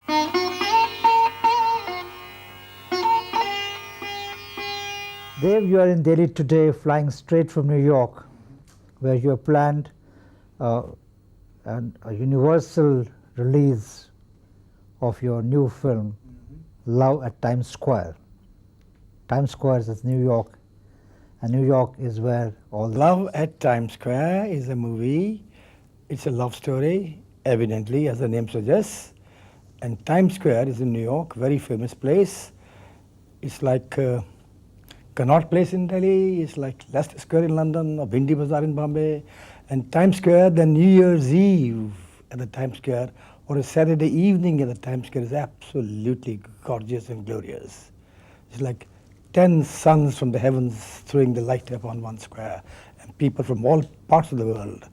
Dev, you are in Delhi today, flying straight from New York, where you have planned a universal release of your new film, Love at Times Square. Times Square is New York, and New York is where all the... Love at Times Square is a movie. It's a love story, evidently, as the name suggests. And Times Square is in New York, very famous place. It's like Connaught Place in Delhi, it's like Leicester Square in London, or Bindi Bazaar in Bombay. And Times Square, the New Year's Eve at the Times Square, or a Saturday evening at the Times Square is absolutely gorgeous and glorious. It's like 10 suns from the heavens throwing the light upon one square, and people from all parts of the world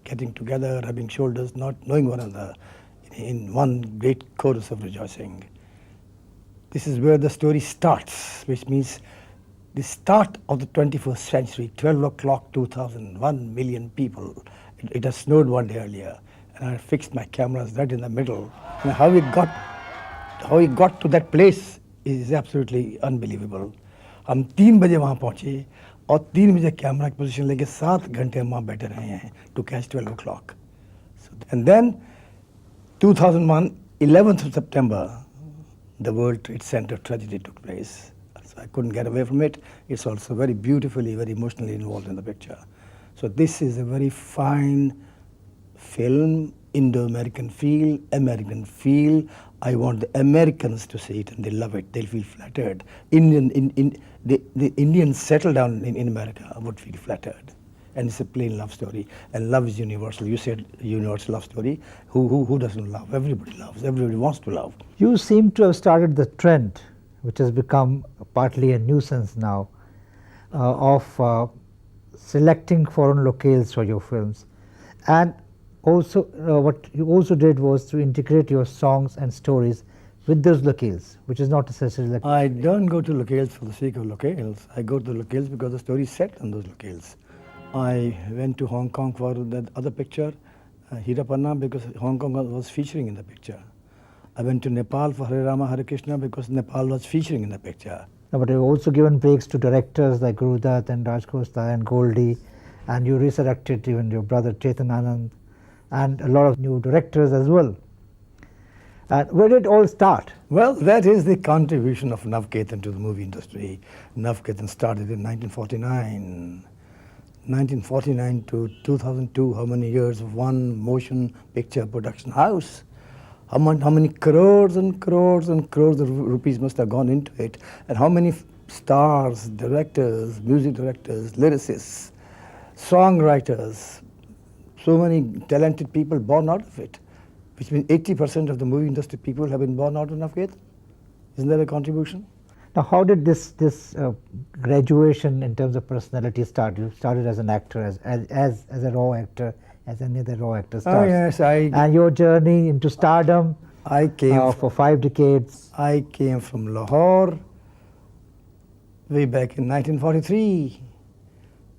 getting together, rubbing shoulders, not knowing one another, in one great chorus of rejoicing. This is where the story starts, which means the start of the 21st century, 12 o'clock, 2001 million people. It has snowed one day earlier, and I fixed my cameras right in the middle. And how we got to that place is absolutely unbelievable. हम 3 बजे वहाँ पहुँचे और 3 बजे camera की position लेके 7 घंटे हम वहाँ बैठे रहे हैं to catch 12 o'clock. And then 2001, 11th of September, the World Trade Center tragedy took place. So I couldn't get away from it. It's also very beautifully, very emotionally involved in the picture. So this is a very fine film, Indo-American feel, American feel. I want the Americans to see it and they love it. They'll feel flattered. The Indians settle down in America would feel flattered. And it's a plain love story. And love is universal. You said universal love story. Who doesn't love? Everybody loves. Everybody wants to love. You seem to have started the trend, which has become partly a nuisance now, of selecting foreign locales for your films. And also, what you also did was to integrate your songs and stories with those locales, which is not necessarily like... I don't go to locales for the sake of locales. I go to the locales because the story is set on those locales. I went to Hong Kong for that other picture, Hirapanna, because Hong Kong was featuring in the picture. I went to Nepal for Hare Rama Hare Krishna because Nepal was featuring in the picture. No, but you've also given breaks to directors like Guru Dutt and Raj Khosla and Goldie, and you resurrected even your brother Dev Anand, and a lot of new directors as well. And where did it all start? Well, that is the contribution of Navketan to the movie industry. Navketan started in 1949. 1949 to 2002, how many years of one motion picture production house? How many crores and crores and crores of rupees must have gone into it? And how many stars, directors, music directors, lyricists, songwriters, so many talented people born out of it, which means 80% of the movie industry people have been born out of Navketan. Isn't that a contribution? Now, how did this graduation in terms of personality start? You started as an actor, as a raw actor, as any other raw actor starts. Oh yes, and your journey into stardom for 5 decades. I came from Lahore way back in 1943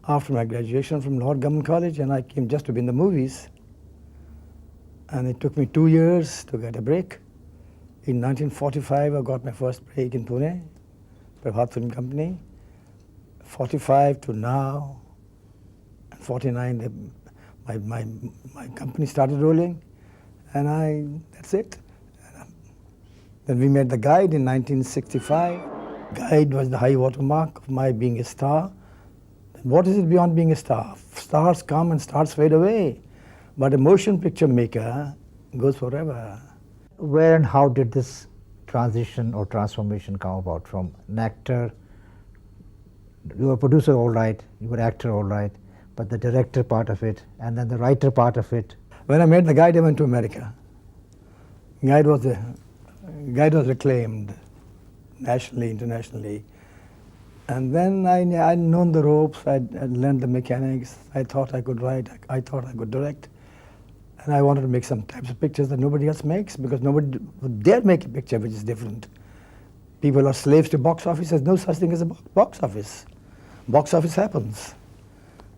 after my graduation from Lahore Government College, and I came just to be in the movies. And it took me 2 years to get a break. In 1945, I got my first break in Pune, Prabhat Film Company. 45 to now, and 49, my company started rolling, and that's it. Then we made The Guide in 1965. Guide was the high watermark of my being a star. What is it beyond being a star? Stars come and stars fade away, but a motion picture maker goes forever. Where and how did this transition or transformation come about from an actor? You were a producer, all right, you were an actor, all right, but the director part of it and then the writer part of it. When I made The Guide, I went to America. Guide was acclaimed nationally, internationally. And then I'd known the ropes, I'd learned the mechanics, I thought I could write, I thought I could direct. And I wanted to make some types of pictures that nobody else makes, because nobody would dare make a picture which is different. People are slaves to box office. There's no such thing as a box office. Box office happens.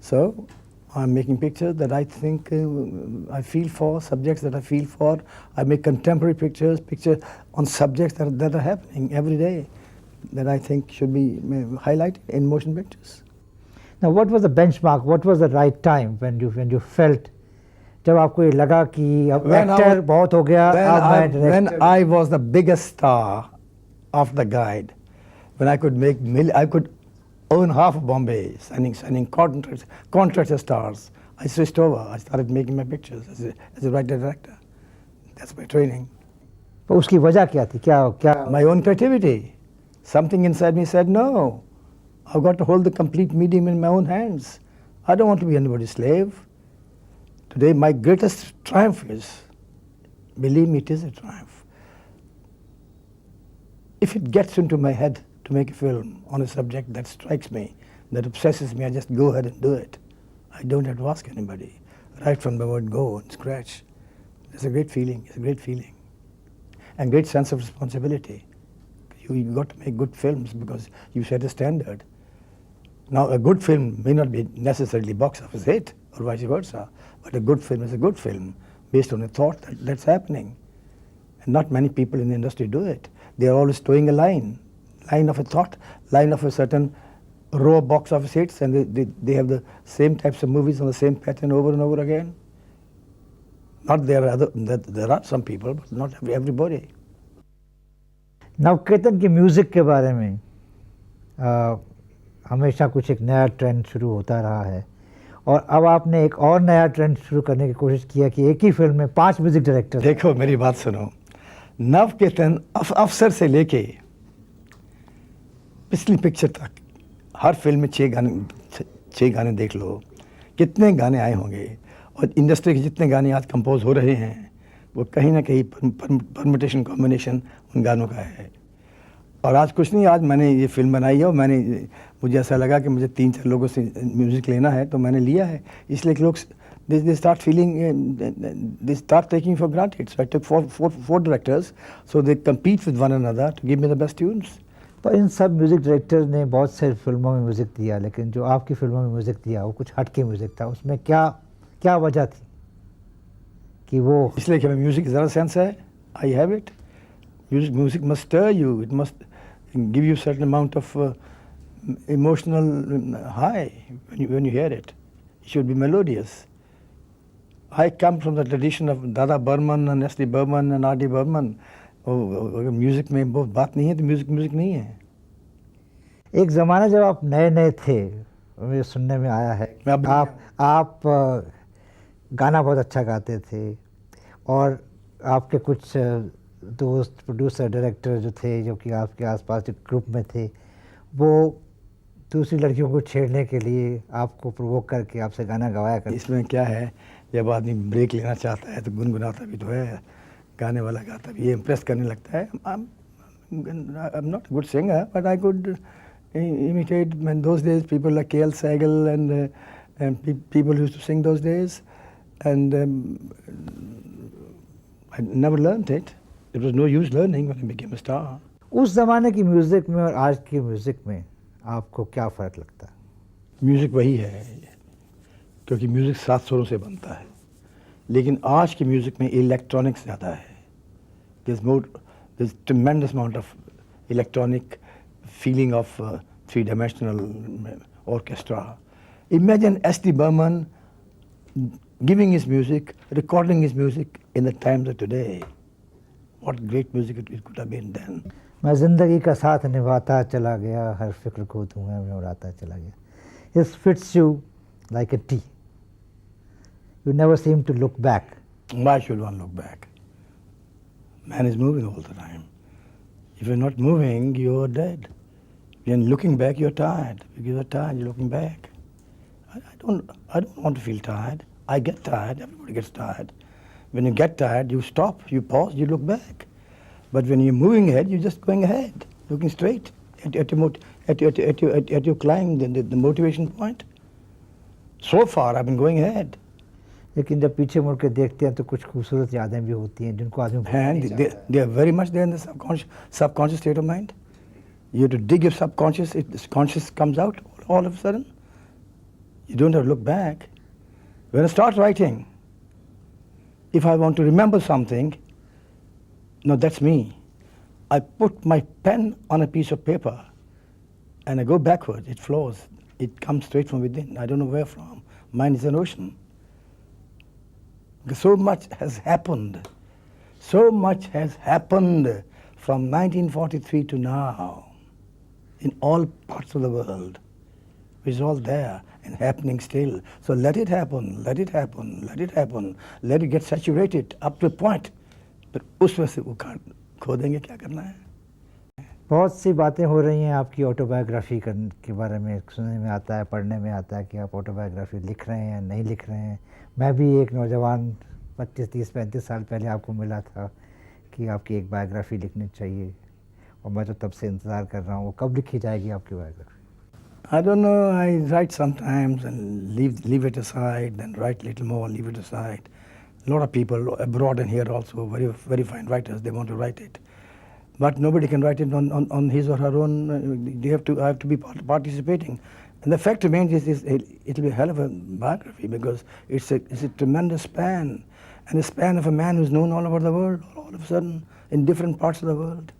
So I'm making pictures that I think I feel for, subjects that I feel for. I make contemporary pictures on subjects that are happening every day that I think should be highlighted in motion pictures. Now, what was the benchmark? What was the right time when you felt जब आपको ये लगा कि अब actor बहुत हो गया अब मैं director? When I was the biggest star of the guide, when I could own half of Bombay, signing contracts as stars, I switched over. I started making my pictures as a writer director. That's my training. तो उसकी वजह क्या थी? क्या My own creativity. Something inside me said, no, I've got to hold the complete medium in my own hands. I don't want to be anybody's slave. Today, my greatest triumph is, believe me, it is a triumph. If it gets into my head to make a film on a subject that strikes me, that obsesses me, I just go ahead and do it. I don't have to ask anybody. Right from the word go and scratch. It's a great feeling. It's a great feeling. And great sense of responsibility. You've got to make good films because you set a standard. Now, a good film may not be necessarily box office hit or vice versa, but a good film is a good film based on a thought that's happening. And not many people in the industry do it. They are always towing a line of a thought, line of a certain row of box office hits, and they have the same types of movies on the same pattern over and over again. Not there are some people, but not everybody. Navketan की music के बारे में हमेशा कुछ एक नया trend शुरू होता रहा है और अब आपने एक और नया ट्रेंड शुरू करने की कोशिश किया कि एक ही फिल्म में 5 म्यूजिक डायरेक्टर। देखो मेरी बात सुनो, नवकेतन अफसर से लेके पिछली पिक्चर तक हर फिल्म में 6 गाने देख लो, कितने गाने आए होंगे। और इंडस्ट्री के जितने गाने आज कंपोज हो रहे हैं वो कहीं ना कहीं परम्यूटेशन कॉम्बिनेशन उन गानों का है। और आज कुछ नहीं, आज मैंने ये फिल्म बनाई है और मुझे ऐसा लगा कि मुझे 3-4 लोगों से म्यूज़िक लेना है तो मैंने लिया है। इसलिए कि लोग they start feeling, they start taking for granted. So I took four directors, so they compete with one another to give me the best tunes. पर इन सब म्यूज़िक डायरेक्टर ने बहुत सारी फिल्मों में म्यूज़िक दिया, लेकिन जो आपकी फिल्मों में म्यूज़िक दिया वो कुछ हटके म्यूज़िक था। उसमें क्या वजह थी कि वो? इसलिए कि मैं म्यूज़िक ज़रा सेंस है, I have it. Music must stir you. It must give you a certain amount of emotional high when you hear it. It should be melodious. I come from the tradition of Dada Burman and S.D. Burman and R.D. Burman. अगर music में बहुत बात नहीं है तो music नहीं है। एक ज़माना जब आप नए थे, मुझे सुनने में आया है आप गाना बहुत अच्छा गाते थे और आपके कुछ दोस्त प्रोड्यूसर डायरेक्टर जो थे, जो कि आपके आसपास जो ग्रुप में थे, वो दूसरी लड़कियों को छेड़ने के लिए आपको प्रोवोक करके आपसे गाना गवाया करते। इसमें क्या है, जब आदमी ब्रेक लेना चाहता है तो गुनगुनाता भी तो है, गाने वाला गाता भी, ये इम्प्रेस करने लगता है। I'm not a good singer, but I could imitate. In those days, people like K.L. Sehgal and people used to sing those days, and I never learned it. It was no use learning when I became a star. उस ज़माने की music में और आज की music में आपको क्या फ़र्क लगता है? म्यूज़िक वही है, क्योंकि म्यूज़िक 7 सुरों से बनता है, लेकिन आज की म्यूज़िक में इलेक्ट्रॉनिक्स ज़्यादा है। There's tremendous amount of electronic feeling of 3-dimensional orchestra. Imagine S.D. Burman giving his music, recording his music in the times of today. What great music it could have been then. मैं ज़िंदगी का साथ निभाता चला गया, हर फिक्र को धुएं में उड़ाता चला गया. This fits you like a tea. You never seem to look back. Why should one look back? Man is moving all the time. If you're not moving, you're dead. When looking back, you're tired. Because you're tired, you're looking back. I don't want to feel tired. I get tired. Everybody gets tired. When you get tired, you stop, you pause, you look back. But when you're moving ahead, you're just going ahead, looking straight at your climb, the motivation point. So far, I've been going ahead. लेकिन जब पीछे मुड़ के देखते हैं तो कुछ खूबसूरत यादें भी होती हैं जिनको आदमी they are very much there in the subconscious state of mind. You have to dig your subconscious. The conscious comes out all of a sudden. You don't have to look back. When I start writing, if I want to remember something, no, that's me. I put my pen on a piece of paper and I go backwards. It flows. It comes straight from within. I don't know where from. Mine is an ocean. Because so much has happened. So much has happened from 1943 to now in all parts of the world. It's all there and happening still. So let it happen, let it happen, let it happen. Let it get saturated up to a point. But उसमें से वो खो देंगे, क्या करना है? बहुत सी बातें हो रही हैं आपकी ऑटोबायोग्राफी के बारे में, सुनने में आता है, पढ़ने में आता है कि आप ऑटोबायोग्राफी लिख रहे हैं, नहीं लिख रहे हैं। मैं भी एक नौजवान 25, 30, 35 साल पहले आपको मिला था कि आपकी एक बायोग्राफी लिखनी चाहिए, और मैं तो तब से इंतज़ार कर रहा हूँ। वो कब लिखी जाएगी आपकी biography? I don't know. I write sometimes and leave it aside, then write little more, leave it aside. A lot of people abroad and here also, very very fine writers, they want to write it, but nobody can write it on his or her own. I have to be participating, and the fact remains it'll be a hell of a biography because it's a tremendous span, and the span of a man who's known all over the world, all of a sudden in different parts of the world.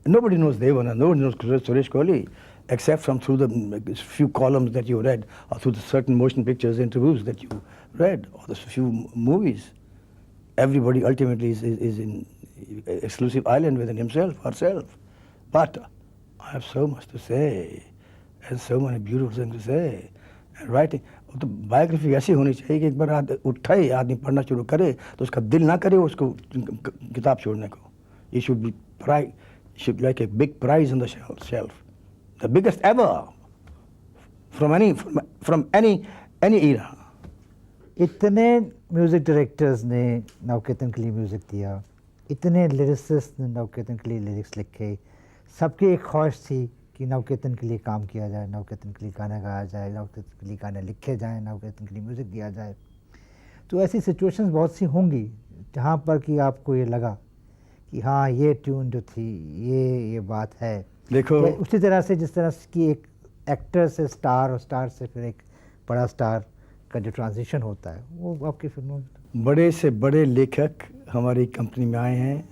Nobody knows Dev Anand, nobody knows Suresh Kohli, except from through the few columns that you read, or through the certain motion pictures interviews that you read, or the few movies. Everybody ultimately is in exclusive island within himself, herself. But I have so much to say, and so many beautiful things to say. And writing, तो biography ऐसी होनी चाहिए कि एक बार उठा ही आदमी पढ़ना शुरू करे तो उसका दिल ना करे उसको किताब छोड़ने को. It should be like a big prize on the shelf. The biggest ever from any era. इतने म्यूज़िक डायरेक्टर्स ने नवकेतन के लिए म्यूज़िक दिया, इतने लिरिसिस्ट ने नवकेतन के लिए लिरिक्स लिखे, सबकी एक ख्वाहिश थी कि नवकेतन के लिए काम किया जाए, नवकेतन के लिए गाना गाया जाए, नवकेतन के लिए गाने लिखे जाएं, नवकेतन के लिए म्यूज़िक दिया जाए। तो ऐसी सिचुएशंस बहुत सी होंगी जहाँ पर कि आपको ये लगा कि हाँ ये ट्यून जो थी ये बात है। देखो उसी तरह से जिस तरह की एक एक्टर से स्टार और स्टार से फिर एक बड़ा स्टार का जो ट्रांजिशन होता है वो आपकी फिल्मों में। बड़े से बड़े लेखक हमारी कंपनी में आए हैं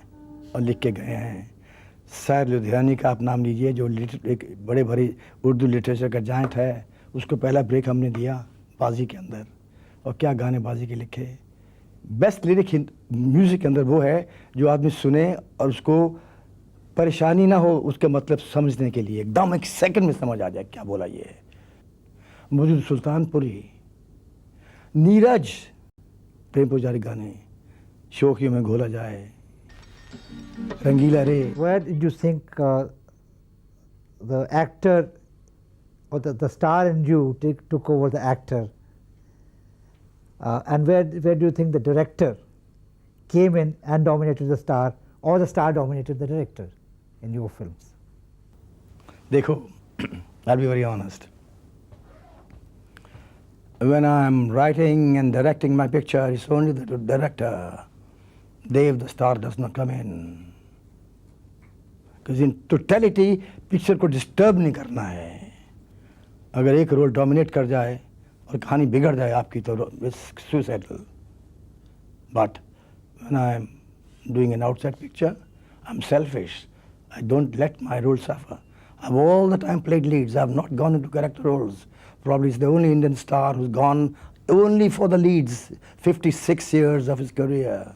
और लिख के गए हैं। शायर लुधियानी का आप नाम लीजिए, जो एक बड़े बड़ी उर्दू लिटरेचर का जायंट है, उसको पहला ब्रेक हमने दिया बाजी के अंदर, और क्या गाने बाजी के लिखे। बेस्ट लिरिक म्यूज़िक के अंदर वो है जो आदमी सुने और उसको परेशानी ना हो उसके मतलब समझने के लिए, एकदम एक सेकंड में समझ आ जाए क्या बोला ये है। मौजूद सुल्तानपुरी, नीरज, प्रेम पुजारी गाने, शोखियों में घोला जाए, रंगीला रे। Where did you think the actor or the star in you took over the actor, and where do you think the director came in and dominated the star, or the star dominated the director in your films? देखो, I'll be very honest. When I'm writing and directing my picture, it's only the director. Dev, the star, does not come in. Because in totality, picture को disturb नहीं करना है. अगर एक role dominate कर जाए और कहानी बिगड़ जाए आपकी तो it's suicidal. But when I'm doing an outside picture, I'm selfish. I don't let my role suffer. I've all the time played leads. I've not gone into character roles. Probably it's the only Indian star who's gone only for the leads, 56 years of his career.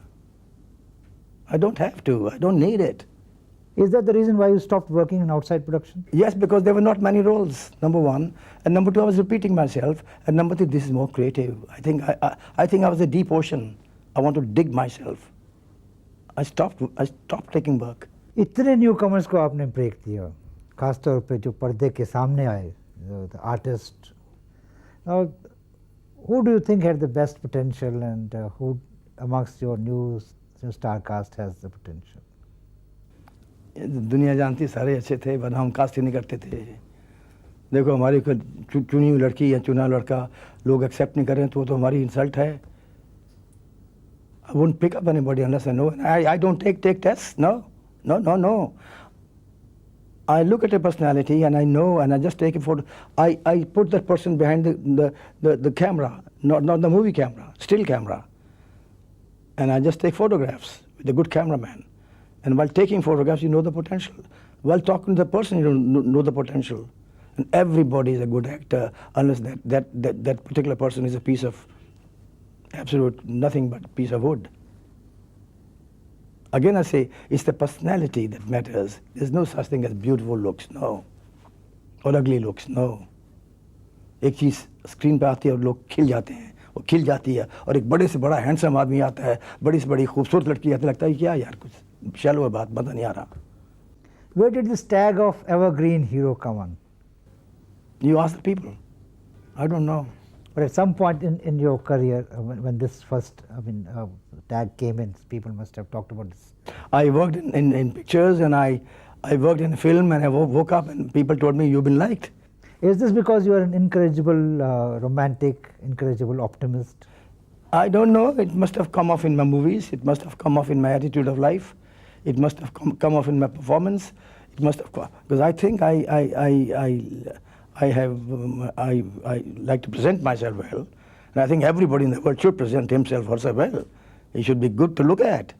I don't have to. I don't need it. Is that the reason why you stopped working in outside production? Yes, because there were not many roles, number one. And number two, I was repeating myself. And number three, this is more creative. I think I was a deep ocean. I want to dig myself. I stopped taking work. इतने newcomers को आपने break दिया, खासतौर पे जो पर्दे के सामने आए, the artist. Now, who do you think had the best potential, and who amongst your new star cast has the potential? दुनिया जानती सारे अच्छे थे, वरना हम कास्ट ही नहीं करते थे। देखो हमारी चुनी हुई लड़की या चुना लड़का लोग एक्सेप्ट नहीं कर रहे हैं तो वो तो हमारी इंसल्ट है। I won't pick up anybody unless I know. I don't take tests. No. I look at a personality and I know, and I just take a photo. I put that person behind the camera, not the movie camera, still camera. And I just take photographs with a good cameraman. And while taking photographs, you know the potential. While talking to the person, you don't know the potential. And everybody is a good actor unless that particular person is a piece of absolute nothing but a piece of wood. Again, I say, it's the personality that matters. There's no such thing as beautiful looks, no. Or ugly looks, no. एक चीज़ screen पे आती है और लोग खिल जाते हैं, वो खिल जाती है, और एक बड़े से बड़ा हैंडसम आदमी आता है, बड़ी से बड़ी खूबसूरत लड़की आती है, लगता है क्या यार, कुछ शैलो है बात, मज़ा नहीं आ रहा. Where did this tag of Evergreen hero come on? You ask the people. I don't know. But at some point in your career, when this first tag came in, people must have talked about this. I worked in pictures, and I worked in film, and I woke up and people told me, you've been liked. Is this because you are an incorrigible romantic, incorrigible optimist? I don't know. It must have come off in my movies. It must have come off in my attitude of life. It must have come off in my performance. It must have come, because I think I like to present myself well, and I think everybody in the world should present himself or herself well. He should be good to look at.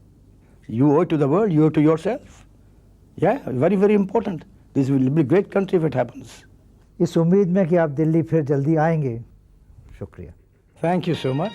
You owe it to the world, you owe it to yourself. Yeah, very, very important. This will be a great country if it happens. इस उम्मीद में कि आप दिल्ली फिर जल्दी आएंगे, शुक्रिया. Thank you so much.